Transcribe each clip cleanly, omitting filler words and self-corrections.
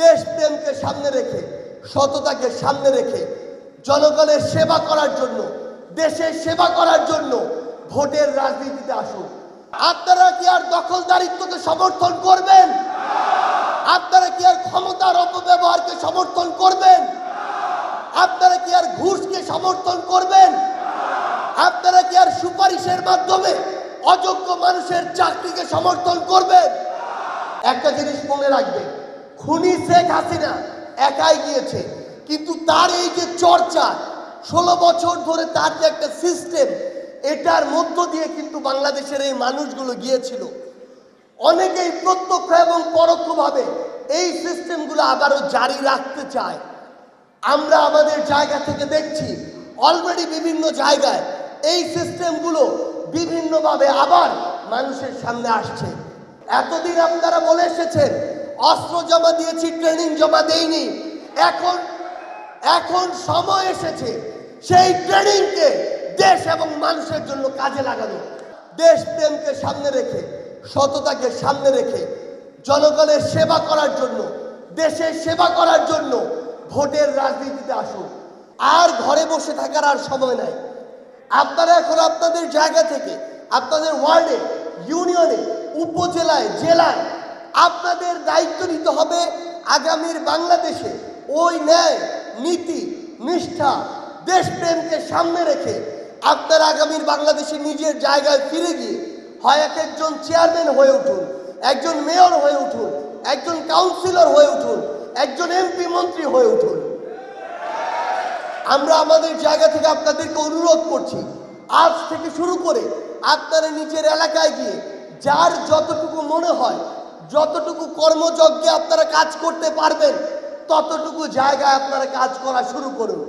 দেশপ্রেমকে সামনে রেখে, সততাকে সামনে রেখে, জনগণের সেবা করার জন্য, দেশের সেবা করার জন্য ভোটের রাজনীতিতে আসুন। আপনারা কি আর দখলদারিত্বকে সমর্থন করবেন? আপনারা কি আর ক্ষমতার অপব্যবহারকে সমর্থন করবেন? আপনারা কি আর ঘুষকে সমর্থন করবেন? আপনারা কি আর সুপারিশের মাধ্যমে অযোগ্য মানুষের চাকরিকে সমর্থন করবেন? একটা জিনিস মনে রাখবেন, খুনি শেখ হাসিনা একাই গিয়েছে, কিন্তু তার এই যে চর্চা 16 বছর ধরে তার যে একটা সিস্টেম, এটার মধ্য দিয়ে কিন্তু বাংলাদেশের এই মানুষগুলো গিয়েছিল। অনেকেই প্রত্যক্ষ এবং পরোক্ষভাবে এই সিস্টেমগুলো আবারও জারি রাখতে চায়। আমরা আমাদের জায়গা থেকে দেখছি অলরেডি বিভিন্ন জায়গায় এই সিস্টেমগুলো বিভিন্নভাবে আবার মানুষের সামনে আসছে। এতদিন আপনারা বলে এসেছেন অস্ত্র জমা দিয়েছি, ট্রেনিং জমা দেইনি। এখন সময় এসেছে সেই ট্রেনিংকে দেশ এবং মানুষের জন্য কাজে লাগানো। দেশপ্রেমকে সামনে রেখে, সততাকে সামনে রেখে, জনগণের সেবা করার জন্য, দেশের সেবা করার জন্য ভোটের রাজনীতিতে আসুন। আর ঘরে বসে থাকার আর সময় নাই। আপনারা এখন আপনাদের জায়গা থেকে, আপনাদের ওয়ার্ডে, ইউনিয়নে, উপজেলায়, জেলায় আপনাদের দায়িত্ব নিতে হবে আগামীর বাংলাদেশে ওই ন্যায়, নীতি, নিষ্ঠা, দেশপ্রেমকে সামনে রেখে আপনারা আগামীর বাংলাদেশে নিজের জায়গায় ফিরে গিয়ে হয় একজন চেয়ারম্যান হয়ে উঠুন, একজন মেয়র হয়ে উঠুন, একজন কাউন্সিলর হয়ে উঠুন, একজন এমপি মন্ত্রী হয়ে উঠুন। আমরা আমাদের জায়গা থেকে আপনাদেরকে অনুরোধ করছি, আজ থেকে শুরু করে আপনারা নিজের এলাকায় গিয়ে যার যতটুকু মনে হয়, যতটুকু কর্মযজ্ঞে আপনারা কাজ করতে পারবেন, ততটুকু জায়গায় আপনারা কাজ করা শুরু করুন।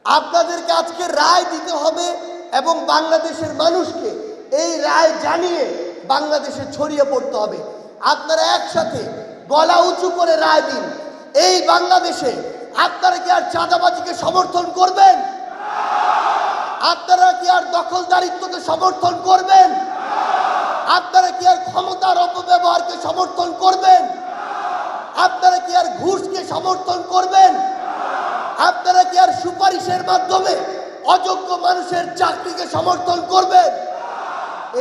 আপনাদেরকে আজকে রায় দিতে হবে এবং বাংলাদেশের মানুষকে এই রায় জানিয়ে বাংলাদেশে ছড়িয়ে পড়তে হবে। আপনারা একসাথে গলা উঁচু করে রায় দিন। এই বাংলাদেশে আপনারা কি আর চাঁদাবাজিকে সমর্থন করবেন? আপনারা কি আর দখলদারিত্বকে সমর্থন করবেন? আপনারা কি আর ক্ষমতার অপব্যবহারকে সমর্থন করবেন? আপনারা কি আর ঘুষকে সমর্থন করবেন? আপনারা কি আর সুপারিশের মাধ্যমে অযোগ্য মানুষের চাকরিকে সমর্থন করবেন?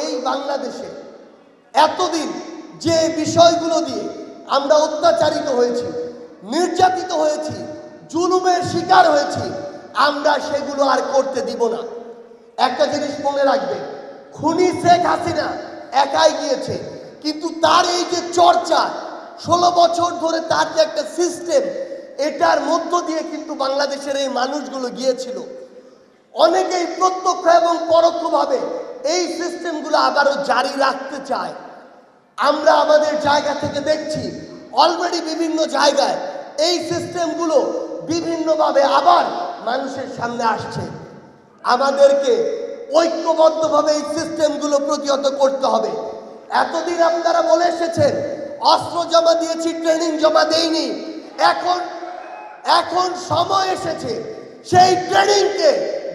এই বাংলাদেশে এতদিন যে বিষয়গুলো দিয়ে আমরা অত্যাচারিত হয়েছি, নির্যাতিত হয়েছি, জুলুমের শিকার হয়েছি, আমরা সেগুলো আর করতে দিব না। একটা জিনিস মনে রাখবে, খুনি শেখ হাসিনা একাই গিয়েছে, কিন্তু তার এই যে চর্চা 16 বছর ধরে তার যে একটা সিস্টেম, এটার মধ্য দিয়ে কিন্তু বাংলাদেশের এই মানুষগুলো গিয়েছিল। অনেকেই প্রত্যক্ষ এবং পরোক্ষভাবে এই সিস্টেমগুলো আবারও জারি রাখতে চায়। আমরা আমাদের জায়গা থেকে দেখছি অলরেডি বিভিন্ন জায়গায় এই সিস্টেমগুলো বিভিন্নভাবে আবার মানুষের সামনে আসছে। আমাদেরকে ঐক্যবদ্ধভাবে এই সিস্টেমগুলো প্রতিহত করতে হবে। এতদিন আপনারা বলে এসেছেন অস্ত্র জমা দিয়েছি, ট্রেনিং জমা দেইনি। এখন সময় এসেছে সেই ট্রেনিংকে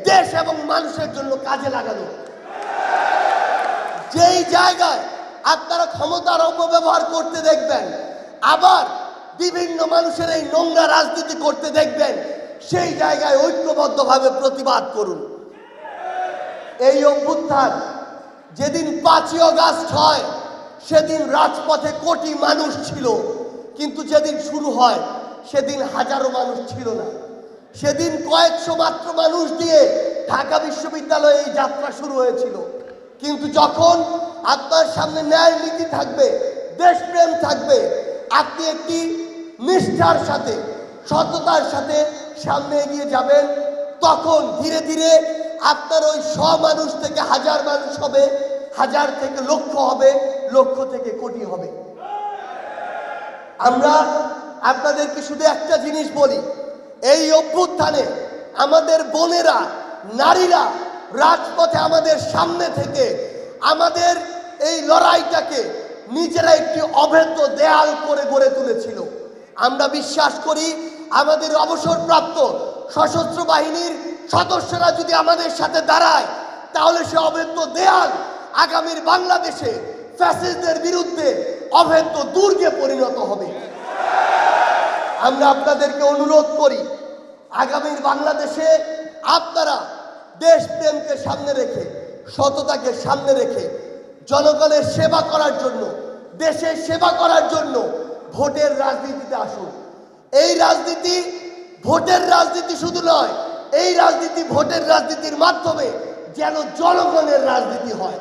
দেশ এবং মানুষের জন্য কাজে লাগানো। যেই জায়গায় আপনারা ক্ষমতার অপব্যবহার করতে দেখবেন, আবার বিভিন্ন মানুষের এই নোংরা রাজনীতি করতে দেখবেন, সেই জায়গায় ঐক্যবদ্ধভাবে প্রতিবাদ করুন। এই অভ্যুত্থান যেদিন 5ই আগস্ট হয়, সেদিন রাজপথে কোটি মানুষ ছিল, কিন্তু যেদিন শুরু হয় সেদিন হাজারো মানুষ ছিল না। সেদিন কয়েকশো মাত্র মানুষ দিয়ে ঢাকা বিশ্ববিদ্যালয়ে এই যাত্রা শুরু হয়েছিল। কিন্তু যখন আপনার সামনে ন্যায় নীতি থাকবে, দেশপ্রেম থাকবে, আপনি একটি নিষ্ঠার সাথে, সততার সাথে সামনে এগিয়ে যাবেন, তখন ধীরে ধীরে আপনার ওই 100 মানুষ থেকে হাজার মানুষ হবে, হাজার থেকে লক্ষ হবে, লক্ষ থেকে কোটি হবে। আমরা আপনাদেরকে শুধু একটা জিনিস বলি, এই অভ্যুত্থানে আমাদের বোনেরা, নারীরা রাজপথে আমাদের সামনে থেকে আমাদের এই লড়াইটাকে নিজেরা একটি অভেদ্য দেয়াল করে গড়ে তুলেছিল। আমরা বিশ্বাস করি আমাদের অবসরপ্রাপ্ত সশস্ত্র বাহিনীর সদস্যরা যদি আমাদের সাথে দাঁড়ায়, তাহলে সে অভেদ্য দেয়াল আগামীর বাংলাদেশে ফ্যাসিস্টদের বিরুদ্ধে অভেদ্য দুর্গে পরিণত হবে। আমরা আপনাদেরকে অনুরোধ করি, আগামীর বাংলাদেশে আপনারা দেশপ্রেমকে সামনে রেখে, সততাকে সামনে রেখে জনগণের সেবা করার জন্য, দেশের সেবা করার জন্য ভোটের রাজনীতিতে আসুন। এই রাজনীতি ভোটের রাজনীতি শুধু নয়, এই রাজনীতি ভোটের রাজনীতির মাধ্যমে যেন জনগণের রাজনীতি হয়।